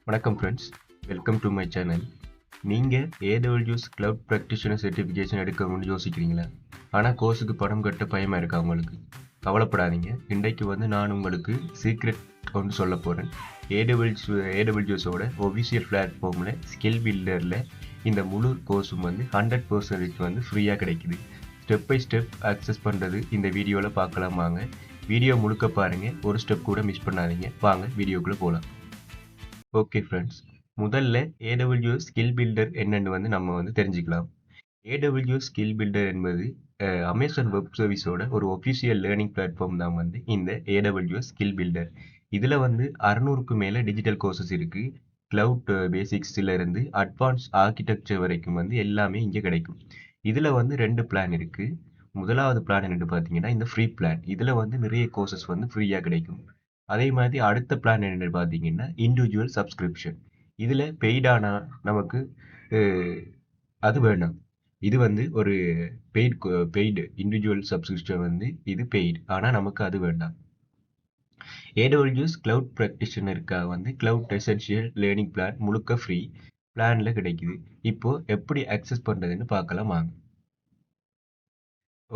வணக்கம் friends, welcome to my channel. நீங்கள் AWS cloud practitioner certification எடுக்கணும்னு யோசிக்கிறீங்களா? ஆனால் கோர்ஸுக்கு பணம் கட்ட பயமாக இருக்கா உங்களுக்கு? கவலைப்படாதீங்க. இன்றைக்கு நான் உங்களுக்கு சீக்ரெட் ஒன்று சொல்ல போகிறேன். ஏடபிள்யூஎஸோட ஒஃபிஷியல் பிளாட்ஃபார்மில் ஸ்கில் பில்டரில் இந்த முழு கோர்ஸும் 100% ஃப்ரீயாக கிடைக்குது. ஸ்டெப் பை ஸ்டெப் அக்சஸ் பண்ணுறது இந்த வீடியோவில் பார்க்கலாம். வாங்க வீடியோ முழுக்க பாருங்கள், ஒரு ஸ்டெப் கூட மிஸ் பண்ணாதீங்க. வாங்க வீடியோக்குள்ளே போகலாம். ஓகே ஃப்ரெண்ட்ஸ், முதல்ல ஏடபிள்யூஎஸ் ஸ்கில் பில்டர் என்னன்னு நம்ம தெரிஞ்சுக்கலாம். ஏடபிள்யூஎஸ் ஸ்கில் பில்டர் என்பது அமேசான் வெப் சர்வீஸோட ஒரு ஒஃபிஷியல் லேர்னிங் பிளாட்ஃபார்ம் தான் இந்த ஏடபிள்யூஎஸ் ஸ்கில் பில்டர். இதில் 600க்கு மேலே டிஜிட்டல் கோர்சஸ் இருக்குது. கிளவுட் பேசிக்ஸில் இருந்து அட்வான்ஸ் ஆர்கிடெக்சர் வரைக்கும் எல்லாமே இங்கே கிடைக்கும். இதில் 2 பிளான் இருக்குது. முதலாவது பிளான் என்னென்னு பார்த்தீங்கன்னா இந்த ஃப்ரீ பிளான். இதில் நிறைய கோர்சஸ் ஃப்ரீயாக கிடைக்கும். அதே மாதிரி அடுத்த பிளான் என்னென்னு பார்த்தீங்கன்னா இண்டிவிஜுவல் சப்ஸ்கிரிப்ஷன். இதில் பெய்டானா நமக்கு அது வேண்டாம். இது ஒரு பெய்டு இண்டிவிஜுவல் சப்ஸ்கிரிப்ஷன் இது பெய்டு, ஆனால் நமக்கு அது வேண்டாம். ஏடபிள்யூஎஸ் கிளவுட் ப்ராக்டிஷனருக்காக கிளவுட் எசென்ஷியல் லேர்னிங் பிளான் முழுக்க ஃப்ரீ பிளானில் கிடைக்குது. இப்போ எப்படி அக்சஸ் பண்ணுறதுன்னு பார்க்கலாம் வாங்க.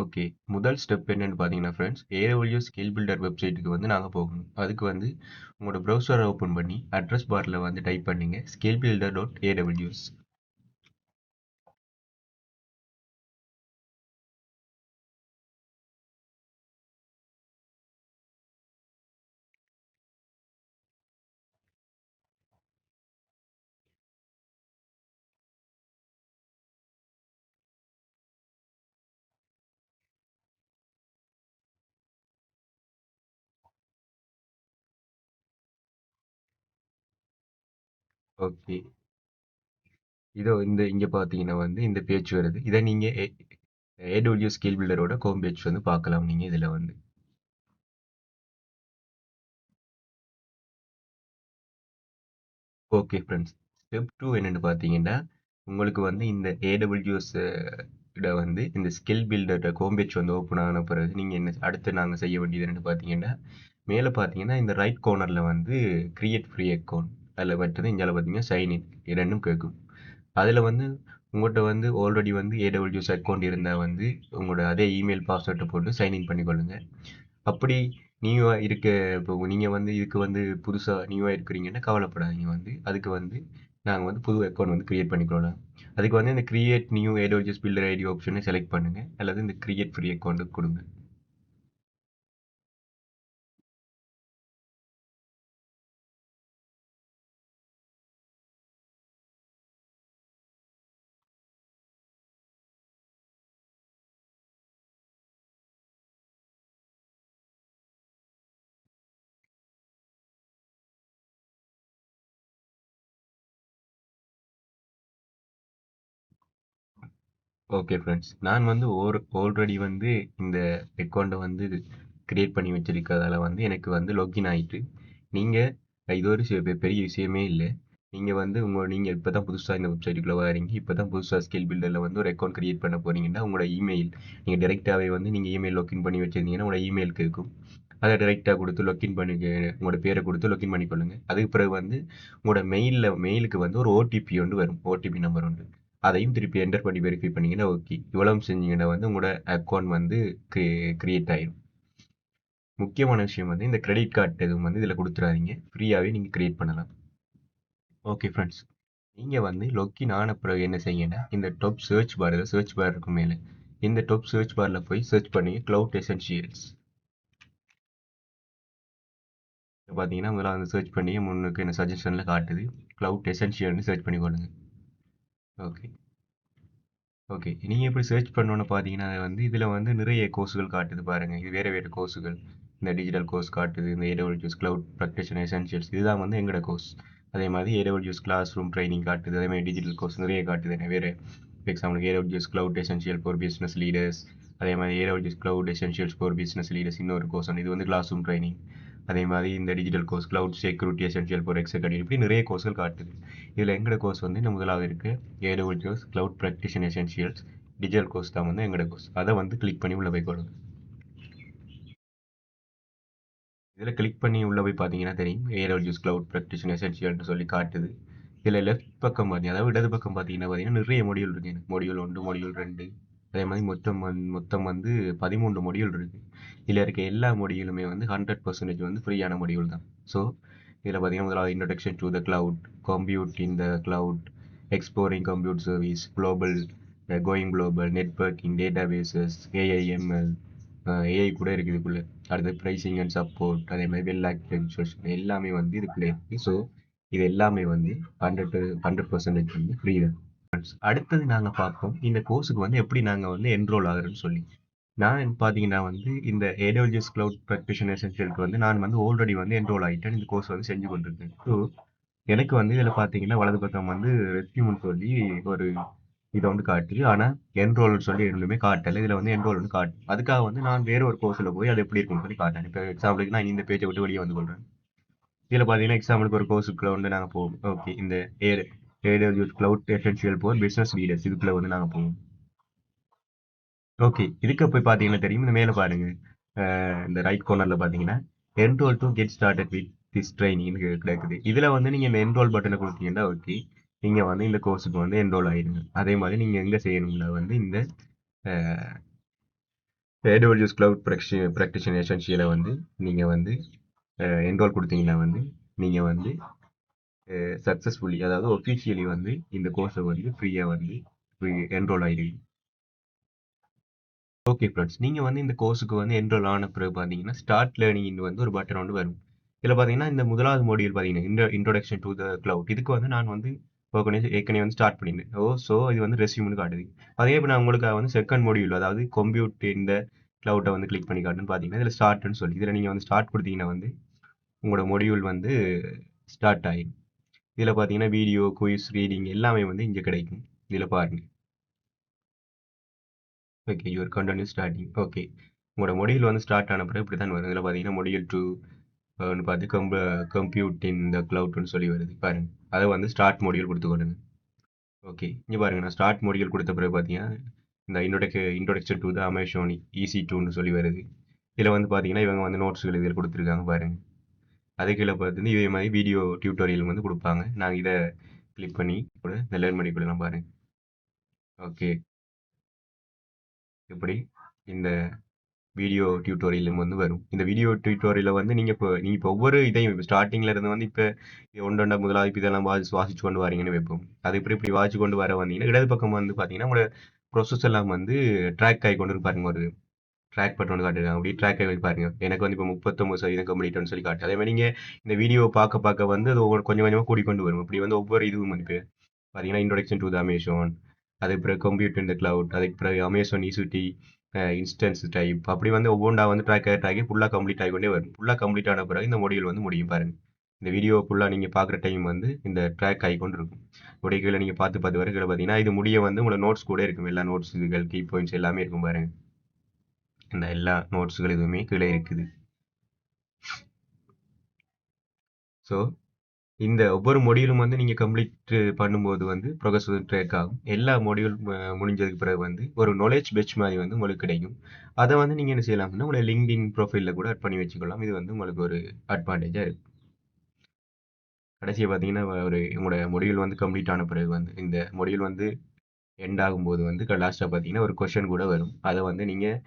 ஓகே, முதல் ஸ்டெப் என்னன்னு பார்த்தீங்கன்னா ஃப்ரெண்ட்ஸ், ஏடபிள்யூஎஸ் ஸ்கில் பில்டர் வெப்சைட்டுக்கு நாங்கள் போகணும். அதுக்கு உங்களோட ப்ரௌசரை ஓப்பன் பண்ணி அட்ரஸ் பாரில் டைப் பண்ணிங்க skillbuilder.aws. ஓகே, இதோ இங்கே பார்த்தீங்கன்னா இந்த பேஜ் வருது. இதை நீங்கள் ஏடபிள்யூஎஸ் ஸ்கில் பில்டரோட ஹோம் பேஜ் பார்க்கலாம். நீங்கள் இதில் ஓகே ஃப்ரெண்ட்ஸ், ஸ்டெப் 2 என்னென்னு பார்த்தீங்கன்னா உங்களுக்கு இந்த ஏடபிள்யூஎஸ் இட இந்த skill builder home page open ஆன பிறகு நீங்கள் என்ன அடுத்து நாங்கள் செய்ய வேண்டியது என்னென்னு பார்த்தீங்கன்னா, மேலே பார்த்தீங்கன்னா இந்த ரைட் கார்னரில் கிரியேட் ஃப்ரீ அக்கௌண்ட், அதில் பார்த்தது இங்கே பார்த்தீங்கன்னா சைன்இன் இரண்டும் கேட்கும். அதில் உங்கள்கிட்ட ஆல்ரெடி ஏடபிள்யூஎஸ் அக்கௌண்ட் இருந்தால் உங்களோட அதே இமெயில் பாஸ்வேர்டை போட்டு சைன்இன் பண்ணிக்கொள்ளுங்க. அப்படி நியூவாக இருக்க, இப்போ நீங்கள் இதுக்கு புதுசாக நியூவாக இருக்கிறீங்கன்னா கவலைப்படாதீங்க. அதுக்கு நாங்கள் புது அக்கௌண்ட் க்ரியேட் பண்ணிக்கலாம். அதுக்கு இந்த create new AWS builder ID ஆப்ஷனை செலக்ட் பண்ணுங்கள், அல்லது இந்த கிரியேட் ஃப்ரீ அக்கௌண்ட்டுக்கு கொடுங்க. ஓகே ஃப்ரெண்ட்ஸ், நான் ஆல்ரெடி இந்த அக்கௌண்ட்டை கிரியேட் பண்ணி வச்சிருக்கிறதால எனக்கு லாகின் ஆகிட்டு. நீங்கள் இது ஒரு பெரிய விஷயமே இல்லை. நீங்கள் இப்போ தான் புதுசாக இந்த வெப்சைட்டுக்குள்ளே வரீங்க, இப்போ தான் புதுசாக ஸ்கில் பில்டரில் ஒரு அக்கௌண்ட் கிரியேட் பண்ண போகிறீங்கன்னா உங்களோட இமெயில் நீங்கள் டேரெக்டாகவே நீங்கள் இமெயில் லாகின் பண்ணி வச்சுருந்தீங்கன்னா உங்களோட இமெயிலுக்கு இருக்கும். அதை டேரெக்டாக கொடுத்து லாகின் பண்ணி உங்களோட பேரை கொடுத்து லாகின் பண்ணிக்கொள்ளுங்க. அதுக்கு பிறகு உங்களோட மெயிலுக்கு ஒரு ஓடிபி வரும், ஓடிபி நம்பர் அதையும் திருப்பி என்டர் பண்ணி வெரிஃபை பண்ணிங்கன்னா ஓகே. இவ்வளவு செஞ்சீங்கன்னா உங்களோட அக்கௌண்ட் கிரியேட் ஆயிடும். முக்கியமான விஷயம் இந்த கிரெடிட் கார்டு எதுவும் இதில் கொடுத்துடாதீங்க, ஃப்ரீயாகவே நீங்கள் கிரியேட் பண்ணலாம். ஓகே ஃப்ரெண்ட்ஸ், நீங்கள் லாகின் ஆன பிறகு என்ன செய்யுங்கன்னா இந்த டாப் சர்ச் பார் இருக்கும் மேலே, இந்த டாப் சர்ச் பாரில் போய் சர்ச் பண்ணி கிளவுட் எசென்ஷியல்ஸ் பார்த்தீங்கன்னா முதல்ல சர்ச் பண்ணி முன்னுக்கு என்ன சஜஷனில் காட்டுது, கிளவுட் எசென்ஷியல்னு சர்ச் பண்ணி கொள்ளுங்க. ஓகே ஓகே, நீங்கள் இப்படி சர்ச் பண்ணோன்னு பார்த்தீங்கன்னா இதில் நிறைய கோர்ஸுகள் காட்டுது பாருங்கள். இது வேறு கோர்ஸுகள். இந்த டிஜிட்டல் கோர்ஸ் காட்டுது, இந்த ஏடபிள்யூஎஸ் கிளவுட் ப்ராக்டிஷனர் எசென்ஷியல்ஸ் இதுதான் எங்களோட கோர்ஸ். அதே மாதிரி ஏடபிள்யூஎஸ் கிளாஸ் ரூம் ட்ரைனிங் காட்டுது. அதே மாதிரி டிஜிட்டல் கோர்ஸ் நிறைய காட்டுது. வேறு எக்ஸாம்பிளுக்கு AWS cloud essential for business leaders, அதே மாதிரி AWS cloud essentials for business leaders இன்னொரு கோர்ஸ் இது கிளாஸ் ரூம் ட்ரைனிங். அதே மாதிரி இந்த digital course cloud security essential for executive, இப்படி நிறைய கோர்ஸ்கள் காட்டுது. இதில் எங்களோட கோர்ஸ் இந்த முதலாவது இருக்குது AWS cloud practitioner essentials digital course தான் எங்களோட கோர்ஸ். அதை கிளிக் பண்ணி உள்ள போய்க்கொள்ளுங்க. இதில் கிளிக் பண்ணி உள்ளே போய் பார்த்தீங்கன்னா தெரியும் AWS கிளவுட் ப்ராக்டிஷனர் எசென்ஷியல்னு சொல்லி காட்டுது. இதில் லெஃப்ட் பக்கம் பார்த்தீங்கன்னா, அதாவது இடது பக்கம் பார்த்தீங்கன்னா நிறைய மொடியூல் இருக்கு. எனக்கு மொடியூல் 1, மொடியூல் 2 அதே மாதிரி மொத்தம் வந்து 13 மொடியூல் இருக்கு. இதில் இருக்க எல்லா மொடியூலுமே வந்து 100% வந்து ஃப்ரீயான மொடியூல் தான். ஸோ இதில் பார்த்தீங்கன்னா முதலாவது introduction to the cloud, compute in the cloud, exploring compute service, global, going global, networking, databases, AIML, AI கூட இருக்குது இதுக்குள்ள. அடுத்து ப்ரைசிங் அண்ட் சப்போர்ட், அதே மாதிரி வெல் ஆர்கிடெக்சர் எல்லாமே வந்து இதுக்குள்ளே இருக்குது. ஸோ இது எல்லாமே வந்து 100% வந்து ஃப்ரீ தான். அடுத்தது நாங்கள் பார்ப்போம் இந்த கோர்ஸுக்கு வந்து எப்படி நாங்கள் வந்து என்ரோல் ஆகுறோன்னு சொல்லி. நான் பார்த்தீங்கன்னா வந்து இந்த AWS கிளவுட் ப்ராக்டிஷனர் எசென்ஷியலுக்கு வந்து நான் வந்து ஆல்ரெடி வந்து என்ரோல் ஆகிட்டேன். இந்த கோர்ஸ் வந்து செஞ்சு கொண்டிருக்கேன். ஸோ எனக்கு வந்து இதில் பார்த்தீங்கன்னா வலது பக்கம் வந்து ரெஸ்யூம்னு சொல்லி ஒரு இதை வந்து காட்டுது. ஆனால் என்ரோல்னு சொல்லி எதுவுமே காட்டலை. இதில் வந்து என்ரோல்னு காட்டும். அதுக்காக வந்து நான் வேற ஒரு கோர்ஸில் போய் அது எப்படி இருக்குன்னு சொல்லி காட்டேன். இப்போ எக்ஸாம்பிளுக்கு நான் இந்த பேஜை விட்டு வெளியே வந்து கொள்றேன். இதில் பார்த்தீங்கன்னா எக்ஸாம்பிளுக்கு ஒரு கோர்ஸுக்குள்ள வந்து நாங்கள் போவோம். ஓகே, இந்த AWS cloud essential for business leaders இதுக்குள்ள வந்து நாங்கள் போவோம். ஓகே, இதுக்கு போய் பார்த்தீங்கன்னா தெரியும். இந்த மேலே பாருங்க, இந்த ரைட் கார்னரில் பார்த்தீங்கன்னா enrol to get started with this training கிடைக்குது. இதில் வந்து நீங்கள் இந்த என்ரோல் பட்டனை கொடுத்தீங்கன்னா ஓகே, நீங்கள் வந்து இந்த கோர்ஸுக்கு வந்து என்ரோல் ஆகிடுங்க. அதே மாதிரி நீங்கள் எங்கே செய்யணும்னா வந்து இந்த AWS கிளவுட் ப்ராக்டிஷனர் எசென்ஷியலை வந்து நீங்கள் வந்து என்ரோல் கொடுத்தீங்கன்னா வந்து நீங்கள் வந்து சக்ஸஸ்ஃபுல்லி, அதாவது ஒஃபிஷியலி வந்து இந்த கோர்ஸை வந்து ஃப்ரீயாக வந்து என்ரோல் ஆகிடுவீங்க. ஓகே ஃப்ரெண்ட்ஸ், நீங்கள் வந்து இந்த கோர்ஸுக்கு வந்து என்ரோல் ஆன பிறகு பார்த்தீங்கன்னா ஸ்டார்ட் லேர்னிங் வந்து ஒரு பட்டன் வந்து வரும். இதில் பார்த்தீங்கன்னா இந்த முதலாவது மாடியூல் பார்த்தீங்கன்னா இன்ட்ரோடக்ஷன் டு த கிளவுட், இதுக்கு வந்து நான் வந்து ஏற்கனவே வந்து ஸ்டார்ட் பண்ணியிருந்தேன். ஸோ இது வந்து ரெஸ்யூம்னு காட்டுது. அதே இப்போ நான் உங்களுக்கு வந்து செகண்ட் மாடியூல், அதாவது கம்ப்யூட் இந்த கிளவுட்டை வந்து கிளிக் பண்ணி காட்டுன்னு பார்த்தீங்கன்னா இதில் ஸ்டார்ட்னு சொல்லி இதில் நீங்கள் வந்து ஸ்டார்ட் கொடுத்தீங்கன்னா வந்து உங்களோட மாடியூல் வந்து ஸ்டார்ட் ஆகிடும். இதில் பார்த்தீங்கன்னா வீடியோ, குயிஸ், ரீடிங் எல்லாமே வந்து இங்கே கிடைக்கும். இதில் பாருங்க. Okay, your content is starting. Okay, உங்களோட மொடியூல் வந்து ஸ்டார்ட் ஆன பிறகு இப்படி தான் வரும். இதில் பார்த்தீங்கன்னா மொடியூல் 2 பார்த்து கம்ப்யூட் இன் த கிளவுட்னு சொல்லி வருது பாருங்க. அதை வந்து ஸ்டார்ட் மொடியூல் கொடுத்துக்கொள்ளுங்க. ஓகே, இங்கே பாருங்க, நான் ஸ்டார்ட் மொடியூல் கொடுத்த பிறகு பார்த்தீங்கன்னா இந்த இன்ட்ரோடக்ஷன் டு த அமேசான் EC2ன்னு சொல்லி வருது. இதில் வந்து பார்த்தீங்கன்னா இவங்க வந்து நோட்ஸ்கள் இதில் கொடுத்துருக்காங்க பாருங்க. அது கீழே பார்த்து இதே மாதிரி வீடியோ டியூட்டோரியல் வந்து கொடுப்பாங்க. நாங்கள் இதை கிளிக் பண்ணி கூட இந்த லேர்ன் பண்ணி கொடுக்கலாம் பாருங்க. ஓகே, இப்படி இந்த வீடியோ டியூட்டோரியலும் வந்து வரும். இந்த வீடியோ டியூட்டோரியலை வந்து நீங்கள் இப்போ ஒவ்வொரு இதையும் ஸ்டார்டிங்கில் இருந்து வந்து இப்போ ஒன்றொண்டா முதலாவது இப்போ இதெல்லாம் வாசிச்சு கொண்டு வரீங்கன்னு வைப்போம். அது இப்படி வாசிச்சு கொண்டு வர வந்தீங்கன்னா இடது பக்கம் வந்து பார்த்தீங்கன்னா உங்களோட ப்ரொசஸ் எல்லாம் வந்து ட்ராக் ஆகி கொண்டு பாருங்க. ஒரு ட்ராக் பட்டன் வந்து காட்டுறாங்க. அப்படி ட்ராக் ஆகி பாருங்க. எனக்கு வந்து இப்போ 39% கம்ப்ளீட்னு சொல்லி காட்டு. அதே மாதிரி நீங்கள் இந்த வீடியோ பார்க்க வந்து அது கொஞ்சம் கொஞ்சமாக கூடிக்கொண்டு வரும். இப்படி வந்து ஒவ்வொரு இதுவும் வந்து இப்போ பார்த்தீங்கன்னா இன்ட்ரோடக்ஷன் டு த அமேசான், அதுக்கு பிறகு கம்ப்யூட் இன் த கிளவுட், அதுக்கு பிறகு அமேசான் EC2 இன்ஸ்டன்ஸ் டைப், அப்படி வந்து ஒவ்வொன்றா வந்து ட்ராக் ஆகி ஃபுல்லாக கம்ப்ளீட் ஆகிக்கொண்டே வரும். ஃபுல்லாக கம்ப்ளீட் ஆன பிறகு இந்த மொடியூல் வந்து முடியும் பாருங்க. இந்த வீடியோ ஃபுல்லாக நீங்கள் பார்க்குற டைம் வந்து இந்த ட்ராக் ஆகிக்கொண்டு இருக்கும். இப்படி கீழே நீங்கள் பார்த்து வர கீழே பார்த்தீங்கன்னா இது முடிய வந்து உங்களோட நோட்ஸ் கூட இருக்கும். எல்லா நோட்ஸ் இதுகள் கீ பாயிண்ட்ஸ் எல்லாமே இருக்கும் பாருங்க. இந்த எல்லா நோட்ஸுகள் எதுவுமே கீழே இருக்குது. ஸோ இந்த ஒவ்வொரு மொடியூலும் வந்து நீங்கள் கம்ப்ளீட் பண்ணும்போது வந்து ப்ரோக்ரஸ் வந்து ட்ராக் ஆகும். எல்லா மொடியூல் முடிஞ்சதுக்கு பிறகு வந்து ஒரு நாலேஜ் பெஞ்ச் மாதிரி வந்து உங்களுக்கு கிடைக்கும். அதை வந்து நீங்கள் என்ன செய்யலாம்னா உங்களோட லிங்க்டின் ப்ரொஃபைலில் கூட ஆட் பண்ணி வச்சுக்கலாம். இது வந்து உங்களுக்கு ஒரு அட்வான்டேஜாக இருக்கும். கடைசியாக பார்த்தீங்கன்னா உங்களோட மொடியூல் வந்து கம்ப்ளீட் ஆன பிறகு வந்து இந்த மொடியூல் வந்து எண்ட் ஆகும்போது வந்து லாஸ்ட்டாக பார்த்தீங்கன்னா ஒரு கொஷன் கூட வரும். அதை வந்து நீங்கள்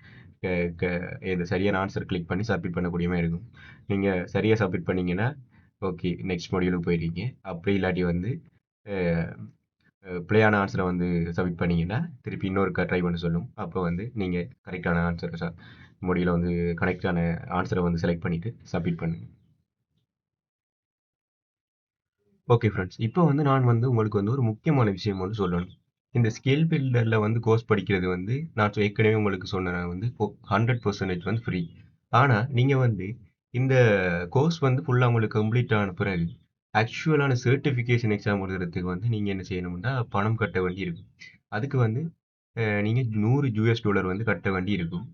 இது சரியான ஆன்சர் கிளிக் பண்ணி சப்மிட் பண்ணக்கூடிய மாதிரி இருக்கும். நீங்கள் சரியாக சப்மிட் பண்ணீங்கன்னா ஓகே, நெக்ஸ்ட் மாடியூலுக்கு போயிடுவீங்க. அப்படி இல்லாட்டி வந்து பிளேயான ஆன்சரை வந்து சப்மிட் பண்ணீங்கன்னா திருப்பி இன்னொருக்கா ட்ரை பண்ண சொல்லும். அப்போ வந்து நீங்கள் கரெக்டான ஆன்சரை மாடியூலை வந்து கரெக்டான ஆன்சரை வந்து செலக்ட் பண்ணிவிட்டு சப்மிட் பண்ணுங்க. ஓகே ஃப்ரெண்ட்ஸ், இப்போ வந்து நான் வந்து உங்களுக்கு வந்து ஒரு முக்கியமான விஷயம் வந்து சொல்லணும். இந்த ஸ்கில் பில்டரில் வந்து கோர்ஸ் படிக்கிறது வந்து நான் ஏற்கனவே உங்களுக்கு சொன்னேன் வந்து 100% வந்து ஃப்ரீ. ஆனால் நீங்கள் வந்து இந்த கோர்ஸ் வந்து ஃபுல்லாக உங்களுக்கு கம்ப்ளீட் ஆன பிறகு ஆக்சுவலான சர்டிஃபிகேஷன் எக்ஸாம் எழுதுறதுக்கு வந்து நீங்கள் என்ன செய்யணும்னா பணம் கட்ட வேண்டி இருக்கும். அதுக்கு வந்து நீங்கள் $100 வந்து கட்ட வேண்டி இருக்கும்.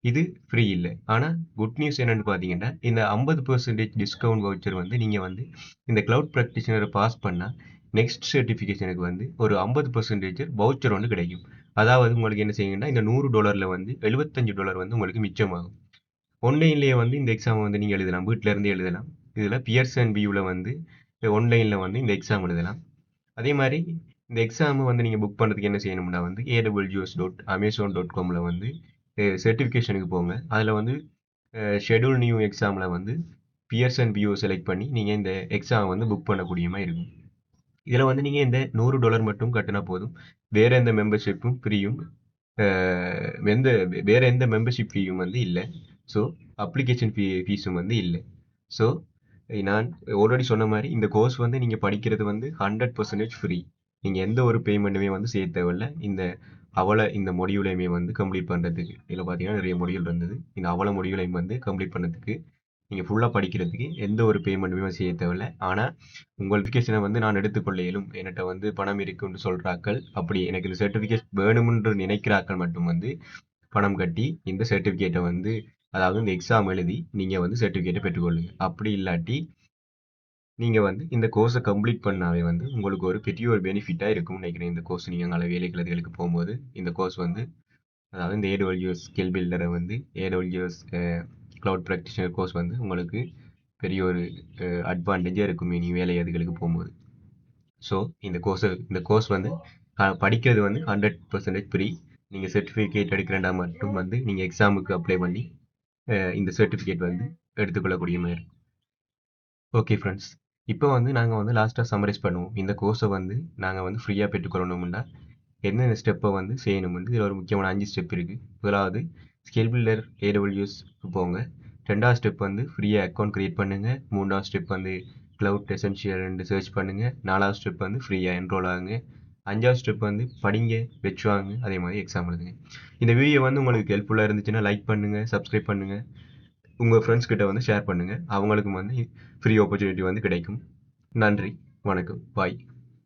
இது ஃப்ரீ இல்லை. ஆனால் குட் நியூஸ் என்னன்னு பார்த்தீங்கன்னா இந்த 50% டிஸ்கவுண்ட் வவுச்சர் வந்து நீங்கள் வந்து இந்த கிளவுட் ப்ராக்டிஷனரை பாஸ் பண்ணால் நெக்ஸ்ட் சர்டிஃபிகேஷனுக்கு வந்து ஒரு 50% வவுச்சர் வந்து கிடைக்கும். அதாவது உங்களுக்கு என்ன செய்யுங்கன்னா இந்த $100 வந்து $75 வந்து உங்களுக்கு மிச்சமாகும். ஆன்லைன்லேயே வந்து இந்த எக்ஸாம் வந்து நீங்கள் எழுதலாம், வீட்டில இருந்தே எழுதலாம். இதில் பியர்சன் வியூவில் வந்து ஆன்லைனில் வந்து இந்த எக்ஸாம் எழுதலாம். அதே மாதிரி இந்த எக்ஸாம் வந்து நீங்கள் புக் பண்ணுறதுக்கு என்ன செய்யணும்னா வந்து aws.amazon.comல வந்து சர்டிஃபிகேஷனுக்கு போங்க. அதில் வந்து ஷெட்யூல் நியூ எக்ஸாமில் வந்து பியர்சன் வியூ செலக்ட் பண்ணி நீங்கள் இந்த எக்ஸாம் வந்து புக் பண்ணக்கூடியமா இருக்கும். இதில் வந்து நீங்கள் இந்த $100 மட்டும் கட்டினா போதும். வேற எந்த மெம்பர்ஷிப்பும் ஃப்ரீயும் எந்த வேற எந்த மெம்பர்ஷிப் ஃபீயும் வந்து இல்லை. ஸோ அப்ளிகேஷன் ஃபீஸும் வந்து இல்லை. ஸோ நான் ஆல்ரெடி சொன்ன மாதிரி இந்த கோர்ஸ் வந்து நீங்கள் படிக்கிறது வந்து 100% ஃப்ரீ. நீங்கள் எந்த ஒரு பேமெண்ட்டுமே வந்து செய்ய தேவையில்லை. இந்த மொடியூலையுமே வந்து கம்ப்ளீட் பண்ணுறதுக்கு இதில் பார்த்தீங்கன்னா நிறைய மொடியூல் இருந்தது. இந்த மொடியூலையும் வந்து கம்ப்ளீட் பண்ணுறதுக்கு நீங்கள் ஃபுல்லாக படிக்கிறதுக்கு எந்த ஒரு பேமெண்ட்டுமே செய்ய தேவையில்லை. ஆனால் உங்கள் எஜுகேஷனை வந்து நான் எடுத்துக்கொள்ள இயலும். என்கிட்ட வந்து பணம் இருக்குன்னு சொல்கிறாக்கள், அப்படி எனக்கு இந்த சர்டிஃபிகேட் வேணுமென்று நினைக்கிறாக்கள் மட்டும் வந்து பணம் கட்டி இந்த சர்டிஃபிகேட்டை வந்து அதாவது இந்த எக்ஸாம் எழுதி நீங்கள் வந்து சர்டிஃபிகேட்டை பெற்றுக்கொள்ளுங்க. அப்படி இல்லாட்டி நீங்கள் வந்து இந்த கோர்ஸை கம்ப்ளீட் பண்ணாவே வந்து உங்களுக்கு ஒரு பெரிய ஒரு பெனிஃபிட்டாக இருக்கும்னு நினைக்கிறேன். இந்த கோர்ஸ் நீங்கள் அங்கே வேலைகளுக்கு போகும்போது இந்த கோர்ஸ் வந்து அதாவது இந்த AWS ஸ்கில் பில்டரை வந்து AWS க்ளவுட் ப்ராக்டிஷனர் கோர்ஸ் வந்து உங்களுக்கு பெரிய ஒரு அட்வான்டேஜாக இருக்கும் இனி வேலை அதுகளுக்கு போகும்போது. ஸோ இந்த கோர்ஸ் வந்து படிக்கிறது வந்து 100% ஃப்ரீ. நீங்கள் சர்டிஃபிகேட் எடுக்கிறண்டா மட்டும் வந்து நீங்கள் எக்ஸாமுக்கு அப்ளை பண்ணி இந்த சர்டிஃபிகேட் வந்து எடுத்துக்கொள்ளக்கூடிய மாதிரி. ஓகே ஃப்ரெண்ட்ஸ், இப்போ வந்து நாங்கள் வந்து லாஸ்ட்டாக சம்மரைஸ் பண்ணுவோம். இந்த கோர்ஸை வந்து நாங்கள் வந்து ஃப்ரீயாக பெற்றுக்கொள்ளணும்னா என்னென்ன ஸ்டெப்பை வந்து செய்யணும்னு இதில் ஒரு முக்கியமான 5 ஸ்டெப் இருக்குது. முதலாவது ஸ்கில் பில்டர் AWSக்கு போங்க. 2வது ஸ்டெப் வந்து ஃப்ரீயாக அக்கௌண்ட் க்ரியேட் பண்ணுங்கள். 3வது ஸ்டெப் வந்து க்ளவுட் எசென்ஷியல்னு சர்ச் பண்ணுங்கள். 4வது ஸ்டெப் வந்து ஃப்ரீயாக என்ரோல் ஆகுங்க. 5வது ஸ்டெப் வந்து படிங்க, வச்சு வாங்க, அதே மாதிரி எக்ஸாம் எழுதுங்க. இந்த வீடியோ வந்து உங்களுக்கு ஹெல்ப்ஃபுல்லாக இருந்துச்சுன்னா லைக் பண்ணுங்கள், சப்ஸ்கிரைப் பண்ணுங்கள், உங்கள் ஃப்ரெண்ட்ஸ் கிட்ட வந்து ஷேர் பண்ணுங்கள். அவங்களுக்கும் வந்து ஃப்ரீ ஆப்பர்ச்சுனிட்டி வந்து கிடைக்கும். நன்றி, வணக்கம், பாய்.